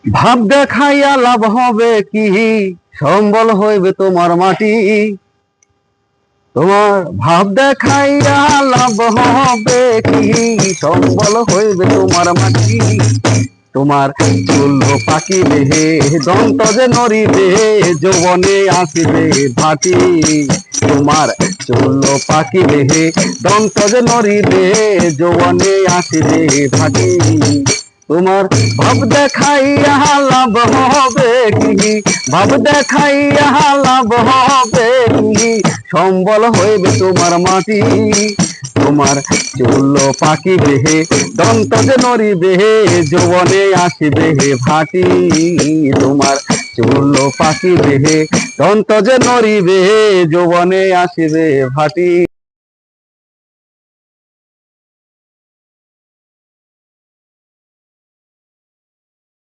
ভাব দেখাইয়া লাভ হবে কি, সম্বল হইবে তোমার মাটি। তোমার ভাব দেখাইয়া লাভ হবে কি, সম্বল হইবে তোমার মাটি। তোমার চুল পাকিবে দন্ত যে নড়িবে, যৌবনে আসিবে ভাটি। তোমার চুল পাকিবে দন্ত যে নড়িবে, যৌবনে আসিবে ভাটি। তোমার ভাব দেখাইয়া লাভ হবে কি, ভাব দেখাইয়া লাভ হবে কি, সম্বল হইবে তোমার মাটি। তোমার চুল পাকিবে দন্ত যে নড়িবে, যৌবনে আসিবে ভাটি। তোমার চুল পাকিবে দন্ত যে নড়িবে, যৌবনে আসিবে ভাটি।